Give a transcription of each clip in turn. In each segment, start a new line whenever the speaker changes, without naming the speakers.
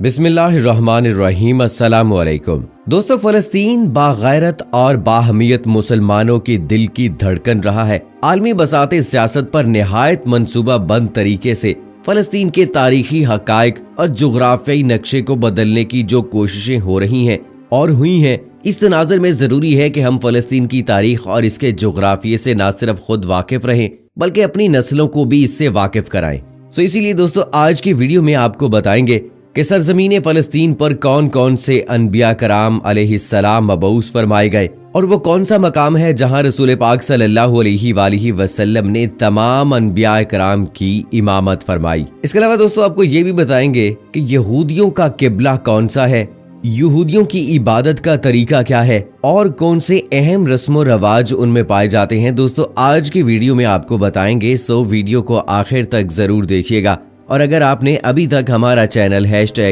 बिस्मिल्लाहिर्रहमानिर्रहीम। अस्सलामु अलैकुम। दोस्तों, फलस्तीन बागैरत और बाहमियत मुसलमानों की दिल की धड़कन रहा है। आलमी बसाते सियासत पर निहायत मंसूबा बंद तरीके से फलस्तीन के तारीखी हकायक और जुग्राफियाई नक्शे को बदलने की जो कोशिशें हो रही हैं और हुई हैं, इस तनाज़ुर में जरूरी है कि हम फलस्तीन की तारीख और इसके जुग्राफिये से न सिर्फ खुद वाकिफ रहें बल्कि अपनी नस्लों को भी इससे वाकिफ कराएं। इसीलिए दोस्तों, आज की वीडियो में आपको बताएंगे कि सरजमीन फलस्तीन पर कौन कौन से अनबिया कराम अलैहिस्सलाम मबऊस फरमाए गए और वो कौन सा मकाम है जहां रसूल पाक सल्लल्लाहु अलैहि वसल्लम ने तमाम अनबिया कराम की इमामत फरमाई। इसके अलावा दोस्तों, आपको ये भी बताएंगे कि यहूदियों का किबला कौन सा है, यहूदियों की इबादत का तरीका क्या है और कौन से अहम रस्म रवाज उनमें पाए जाते हैं। दोस्तों, आज की वीडियो में आपको बताएंगे, सो वीडियो को आखिर तक जरूर देखिएगा। और अगर आपने अभी तक हमारा चैनल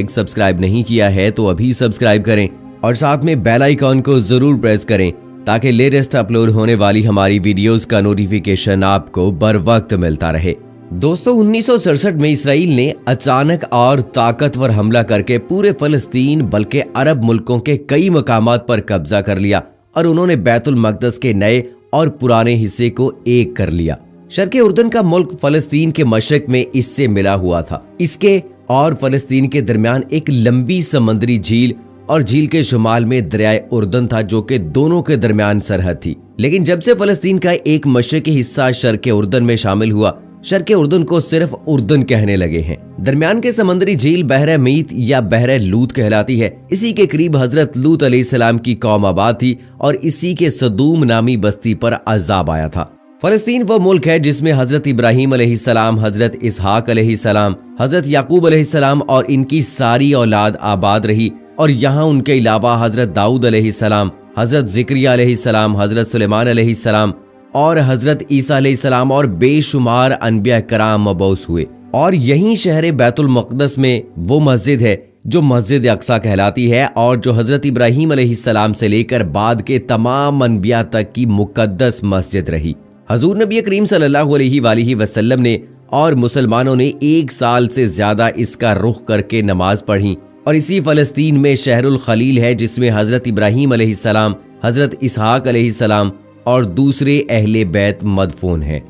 सब्सक्राइब नहीं किया है तो अभी सब्सक्राइब करें और साथ में बेल आइकॉन को जरूर प्रेस करें ताकि लेटेस्ट अपलोड होने वाली हमारी वीडियोस का नोटिफिकेशन आपको बर वक्त मिलता रहे। दोस्तों, 1967 में इसराइल ने अचानक और ताकतवर हमला करके पूरे फलस्तीन बल्कि अरब मुल्कों के कई मकामात पर कब्जा कर लिया और उन्होंने बैतुल मकदस के नए और पुराने हिस्से को एक कर लिया। शर्क़े उर्दन का मुल्क फलस्तीन के मशरक में इससे मिला हुआ था। इसके और फलस्तीन के दरमियान एक लंबी समंदरी झील और झील के शुमाल में दरियाए उर्दन था जो कि दोनों के दरमियान सरहद थी। लेकिन जब से फलस्तीन का एक मशरकी हिस्सा शर्क़े उर्दन में शामिल हुआ, शर्क़े उर्दन को सिर्फ उर्दन कहने लगे हैं। दरमियान के समंदरी झील बहर मीत या बहर लूत कहलाती है। इसी के करीब हजरत लूत अलैहिस्सलाम की कौम आबाद थी और इसी के सदूम नामी बस्ती पर अजाब आया था। फलस्तीन वो मुल्क है जिसमें हजरत इब्राहीम अलैहिस्सलाम, हजरत इसहाक अलैहिस्सलाम, हजरत याकूब अलैहिस्सलाम और इनकी सारी औलाद आबाद रही और यहाँ उनके अलावा हजरत दाऊद अलैहिस्सलाम, हजरत ज़िक्रिया अलैहिस्सलाम, हजरत सुलेमान अलैहिस्सलाम और हजरत ईसा अलैहिस्सलाम और बेशुमार अनबिया कराम मबऊस हुए। और यहीं शहर बैतुल मक़दस में वो मस्जिद है जो मस्जिद अक्सा कहलाती है और जो हजरत इब्राहीम अलैहिस्सलाम से लेकर बाद के तमाम अनबिया तक की मुकद्दस मस्जिद रही। हजूर नबी करीम सल्लल्लाहु अलैहि वसल्लम ने और मुसलमानों ने 1 साल से ज्यादा इसका रुख करके नमाज पढ़ी और इसी फलस्तीन में शहरुल खलील है जिसमें हजरत इब्राहीम अलैहिस्सलाम, हजरत इसहाक अलैहिस्सलाम और दूसरे अहले बैत मदफून हैं।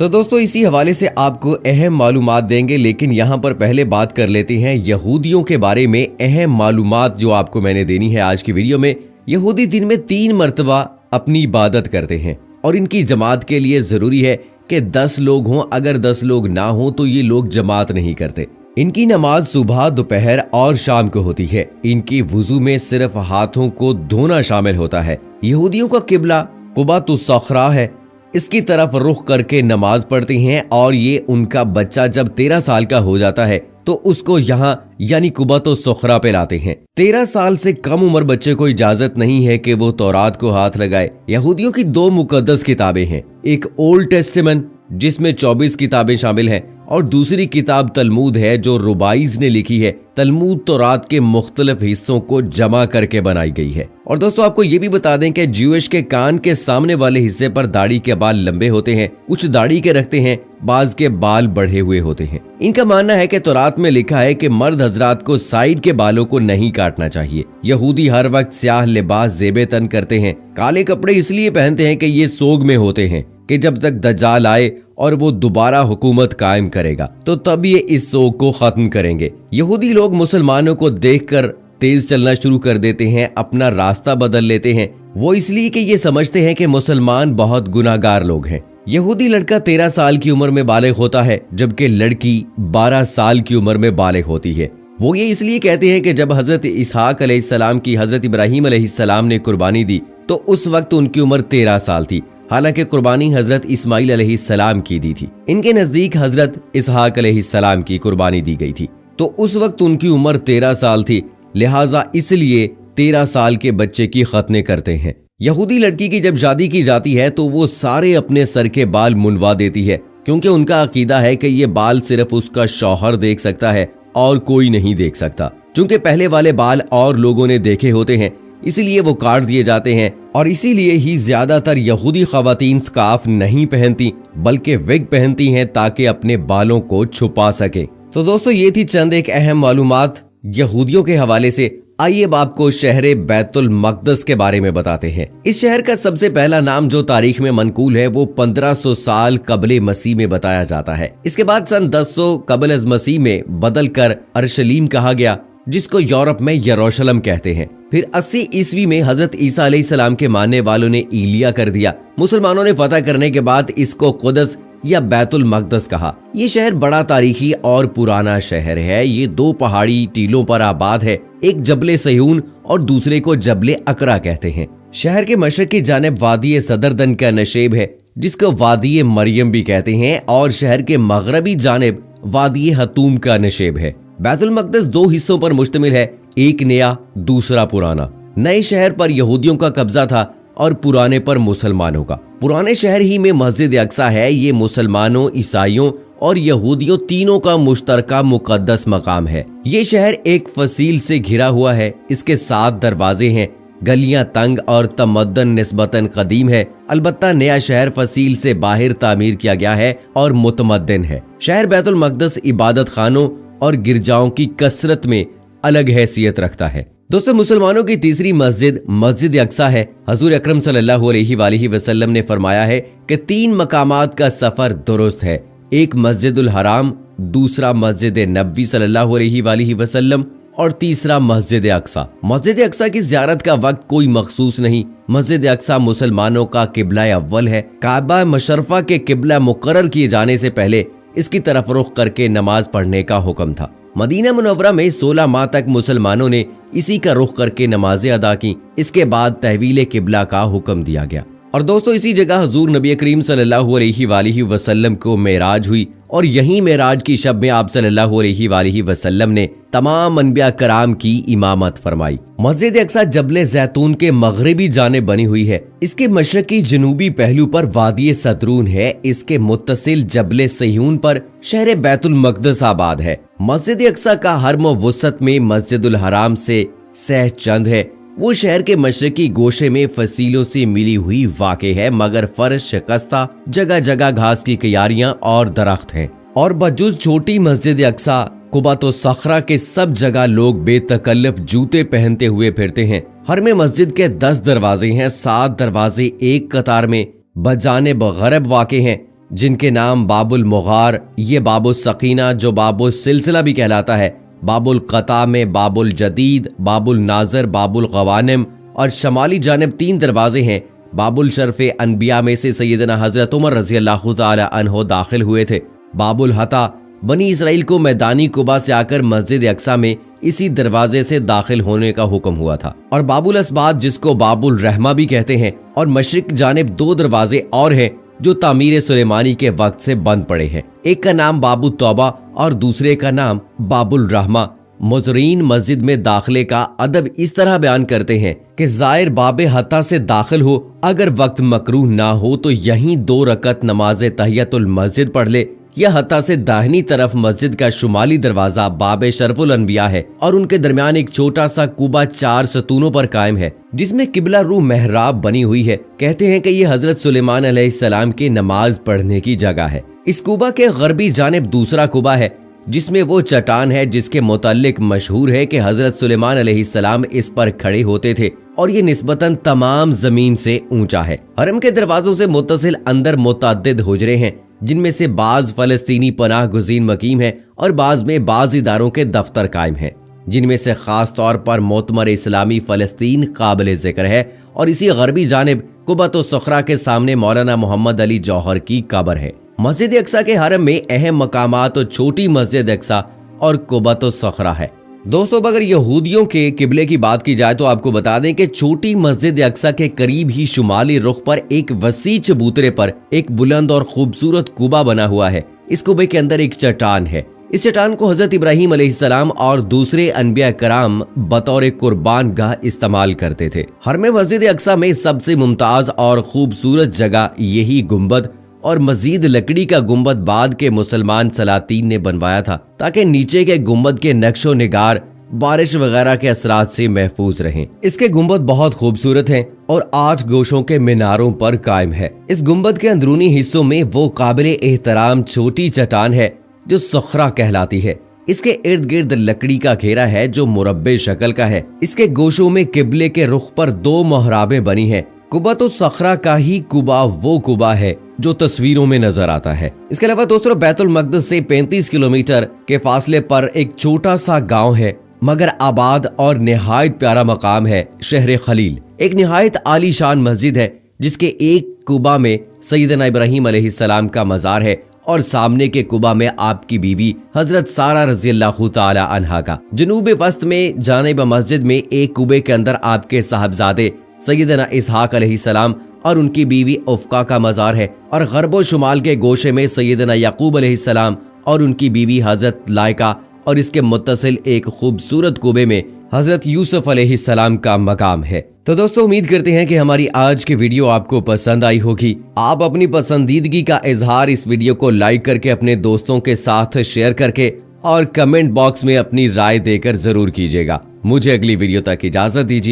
दोस्तों, इसी हवाले से आपको अहम मालूमात देंगे, लेकिन यहाँ पर पहले बात कर लेते हैं यहूदियों के बारे में। अहम मालूमात जो आपको मैंने देनी है आज की वीडियो में। यहूदी दिन में 3 मरतबा अपनी इबादत करते हैं और इनकी जमात के लिए जरूरी है कि 10 लोग हों। अगर 10 लोग ना हों तो ये लोग जमात नहीं करते। इनकी नमाज सुबह, दोपहर और शाम को होती है। इनकी वुजू में सिर्फ हाथों को धोना शामिल होता है। यहूदियों का किबला कुबातुस सखरा है, इसकी तरफ रुख करके नमाज पढ़ते हैं और ये उनका बच्चा जब 13 साल का हो जाता है तो उसको यहाँ यानी कुबातुस सखरा पे लाते हैं। 13 साल से कम उम्र बच्चे को इजाजत नहीं है कि वो तौरात को हाथ लगाए। यहूदियों की 2 मुकद्दस किताबें हैं, एक ओल्ड टेस्टामेंट जिसमें 24 किताबें शामिल हैं और दूसरी किताब तलमूद है जो रुबाइज ने लिखी है। तलमूद तौरात के मुख्तलिफ हिस्सों को जमा करके बनाई गई है। और दोस्तों, आपको ये भी बता दें कि ज्यूइश के कान के सामने वाले हिस्से पर दाढ़ी के बाल लंबे होते हैं, कुछ दाढ़ी के रखते हैं, बाज के बाल बढ़े हुए होते हैं। इनका मानना है कि तौरात में लिखा है कि मर्द हजरात को साइड के बालों को नहीं काटना चाहिए। यहूदी हर वक्त स्याह लिबास ज़ेबे तन करते हैं। काले कपड़े इसलिए पहनते हैं कि ये सोग में होते हैं कि जब तक दज्जाल आए और वो दोबारा हुकूमत कायम करेगा तो तब ये इस सोग को खत्म करेंगे। यहूदी लोग मुसलमानों को देखकर तेज चलना शुरू कर देते हैं, अपना रास्ता बदल लेते हैं। वो इसलिए कि ये समझते हैं कि मुसलमान बहुत गुनाहगार लोग हैं। यहूदी लड़का 13 साल की उम्र में बालिग होता है जबकि लड़की 12 साल की उम्र में बालिग होती है। वो ये इसलिए कहते हैं कि जब हजरत इसहाक अलैहिस्सलाम की हजरत इब्राहीम अलैहिस्सलाम ने कुर्बानी दी तो उस वक्त उनकी उम्र 13 साल थी, हालांकि कुर्बानी हजरत इस्माइल अलैहिस्सलाम की दी थी। इनके नजदीक हजरत इसहाक अलैहिस्सलाम की कुर्बानी दी गई थी तो उस वक्त उनकी उम्र 13 साल थी, लिहाजा इसलिए 13 साल के बच्चे की खतने करते हैं। यहूदी लड़की की जब शादी की जाती है तो वो सारे अपने सर के बाल मुंडवा देती है क्योंकि उनका अकीदा है कि ये बाल सिर्फ उसका शौहर देख सकता है और कोई नहीं देख सकता। चूंकि पहले वाले बाल और लोगों ने देखे होते हैं इसलिए वो काट दिए जाते हैं और इसीलिए ही ज्यादातर यहूदी खवातीन स्कार्फ नहीं पहनती बल्कि विग पहनती हैं ताकि अपने बालों को छुपा सके। तो दोस्तों ये थी चंद एक अहम मालूमात यहूदियों के हवाले से आइए अब आपको शहर बैतुल मकदस के बारे में बताते हैं। इस शहर का सबसे पहला नाम जो तारीख में मनकूल है वो 1500 साल कबले मसीह में बताया जाता है। इसके बाद सन 1000 कबल अज मसीह में बदल कर अरशलीम कहा गया, जिसको यूरोप में यरूशलेम कहते हैं। फिर 80 ईस्वी में हजरत ईसा अलैहिस्सलाम के मानने वालों ने इलिया कर दिया। मुसलमानों ने फतह करने के बाद इसको कुदस या बैतुल मकदस कहा। ये शहर बड़ा तारीखी और पुराना शहर है। ये 2 पहाड़ी टीलों पर आबाद है, एक जबले सयून और दूसरे को जबले अकरा कहते हैं। शहर के मशरक की जानिब वादी सदरदन का नशेब है, जिसको वादी मरियम भी कहते हैं, और शहर के मगरबी जानिब वादी हतूम का नशेब है। बैतुल मकदस 2 हिस्सों पर मुश्तमिल है, एक नया दूसरा पुराना। नए शहर पर यहूदियों का कब्जा था और पुराने पर मुसलमानों का। पुराने शहर ही में मस्जिद अक्सा है। ये मुसलमानों, ईसाइयों और यहूदियों तीनों का मुश्तरका मुकद्दस मकाम है। ये शहर एक फसील से घिरा हुआ है। इसके 7 दरवाजे हैं। गलियां तंग और तमद्दन निस्बतन कदीम है। अलबत्ता नया शहर फसील से बाहर तामीर किया गया है और मुतमद्दिन है। शहर बैतुल मकदस इबादत खानों और गिरजाओं की कसरत में अलग हैसियत रखता है। दोस्तों, मुसलमानों की तीसरी मस्जिद मस्जिद अक्सा है। हजूर अकरम सल्लल्लाहु अलैहि वसल्लम ने फरमाया है कि 3 मकामात का सफर दुरुस्त है। एक मस्जिदुल हराम, दूसरा मस्जिद नबी सल्लल्लाहु अलैहि वसल्लम और तीसरा मस्जिद अक्सा। मस्जिद अक्सा की ज़ियारत का वक्त कोई मखसूस नहीं। मस्जिद अक्सा मुसलमानों का किबला अव्वल है। काबा मशरफा के किबला मुकर्रर किए जाने से पहले इसकी तरफ रुख करके नमाज पढ़ने का हुक्म था। मदीना मुनव्वरा में 16 माह तक मुसलमानों ने इसी का रुख करके नमाजें अदा की। इसके बाद तहवील किबला का हुक्म दिया गया। और दोस्तों, इसी जगह हुजूर नबी करीम सल्लल्लाहु अलैहि वसल्लम को मेराज हुई और यही मेराज की शब में आप सल्लल्लाहु अलैहि वसल्लम ने तमाम अनबिया कराम की इमामत फरमाई। मस्जिद अक्सा जबले जैतून के मगरबी जानिब बनी हुई है। इसके मशरकी जनूबी पहलू पर वादी सदरून है। इसके मुत्तसिल जबले सयून पर शहर बैतुल मकदस आबाद है। मस्जिद अक्सा का हरम वसत में मस्जिदुल हराम से सह चंद है। वो शहर के मशरकी गोशे में फसीलों से मिली हुई वाक़े है, मगर फर्श शिकस्ता, जगह जगह घास की क्यारियां और दरख्त हैं। और बजुज छोटी मस्जिद अक्सा, कुबा सखरा के सब जगह लोग बेतकल्लफ जूते पहनते हुए फिरते हैं। हर में मस्जिद के 10 दरवाजे हैं। 7 दरवाजे एक कतार में बजानिब गरब वाक़े हैं, जिनके नाम बाबुल मुगार, ये बाबुल सकीना जो बाबुल सिलसिला भी कहलाता है, बाबुल कता में बाबुल जदीद, बाबुल नाजर, बाबुल गवानिम, और शमाली जानिब 3 दरवाजे हैं। बाबुल शरफ़े अनबिया में से सैयदना हजरत उमर रज़ी अल्लाह तआला अन्हो दाखिल हुए थे। बाबुल हता, बनी इसराइल को मैदानी कुबा से आकर मस्जिद अक्सा में इसी दरवाजे से दाखिल होने का हुक्म हुआ था। और बाबुल असबाद, जिसको बाबुल रहमा भी कहते हैं, और मशरिक जानिब 2 दरवाजे और हैं जो तामीर सुलेमानी के वक्त से बंद पड़े हैं। एक का नाम बाबुल तौबा और दूसरे का नाम बाबुल रहमा। मुजरीन मस्जिद में दाखिले का अदब इस तरह बयान करते हैं कि जायर बाबे हता से दाखिल हो, अगर वक्त मकरूह ना हो तो यहीं 2 रकत नमाज तहियतुल मस्जिद पढ़ ले। यह हता से दाहिनी तरफ मस्जिद का शुमाली दरवाजा बाबे शरफुल अनबिया है और उनके दरमियान एक छोटा सा कुबा 4 सतूनों पर कायम है, जिसमें किबला रू मेहराब बनी हुई है। कहते हैं कि यह हजरत सुलेमान अलैहिस्सलाम की नमाज पढ़ने की जगह है। इस कुबा के गरबी जानिब दूसरा कुबा है, जिसमें वो चट्टान है जिसके मुतालिक मशहूर है कि हजरत सुलेमान अलैहिस्सलाम इस पर खड़े होते थे और ये निस्बतन तमाम जमीन से ऊंचा है। हरम के दरवाजों से मुत्तसिल अंदर मुतअद्दिद हुजरे हैं, जिनमें से बाज फलस्तीनी पनाह गुज़ीन मकीम है और बाज में बाज इदारों के दफ्तर कायम हैं, जिनमें से खास तौर पर मोतमर इस्लामी फलस्तीन काबिल जिक्र है। और इसी गरबी जानिब कुबतो सखरा के सामने मौलाना मोहम्मद अली जौहर की कब्र है। मस्जिद अक्सा के हरम में अहम मकामात तो छोटी मस्जिद अक्सा और कुबतो सखरा है। दोस्तों, अगर यहूदियों के किबले की बात की जाए तो आपको बता दें कि छोटी मस्जिद अक्सा के करीब ही शुमाली रुख पर एक वसी चबूतरे पर एक बुलंद और खूबसूरत कुबा बना हुआ है। इस कुबे के अंदर एक चट्टान है। इस चट्टान को हजरत इब्राहिम अलैहिस्सलाम और दूसरे अनबिया कराम बतौर कुर्बान गाह इस्तेमाल करते थे। हरम मस्जिद अक्सा में सबसे मुमताज और खूबसूरत जगह यही गुंबद और मजीद लकड़ी का गुंबद बाद के मुसलमान सलातीन ने बनवाया था, ताकि नीचे के गुंबद के नक्शो निगार बारिश वगैरह के असरात से महफूज रहें। इसके गुंबद बहुत खूबसूरत हैं और 8 गोशों के मीनारों पर कायम है। इस गुंबद के अंदरूनी हिस्सों में वो काबिल एहतराम छोटी चट्टान है जो सखरा कहलाती है। इसके इर्द गिर्द लकड़ी का घेरा है जो मुरब्बे शक्ल का है। इसके गोशों में किबले के रुख पर 2 मोहराबें बनी हैं। कुबा तो सखरा का ही कुबा वो कुबा है जो तस्वीरों में नजर आता है। इसके अलावा दोस्तों बैतुल मकदस से 35 किलोमीटर के फासले पर एक छोटा सा गांव है, मगर आबाद और निहायत प्यारा मकाम है शहर खलील। एक निहायत आलीशान मस्जिद है जिसके एक कुबा में सैयदना इब्राहीम अलैहिस्सलाम का मजार है और सामने के कुबा में आपकी बीवी हजरत सारा रज़ियल्लाहु ताला अन्हा का। जनूब वस्त में जानिब मस्जिद में एक कुबे के अंदर आपके साहबजादे सैयदना इसहाक अलैहिस्सलाम और उनकी बीवी उफ़का का मजार है और गरबो शुमाल के गोशे में सैयदना याकूब अलैहिस्सलाम और उनकी बीवी हजरत लाइका और इसके मुत्तसिल एक खूबसूरत कुबे में हजरत यूसुफ अलैहिस्सलाम का मकाम है। तो दोस्तों उम्मीद करते हैं कि हमारी आज की वीडियो आपको पसंद आई होगी। आप अपनी पसंदीदगी का इजहार इस वीडियो को लाइक करके, अपने दोस्तों के साथ शेयर करके और कमेंट बॉक्स में अपनी राय देकर जरूर कीजिएगा। मुझे अगली वीडियो तक इजाजत दीजिए।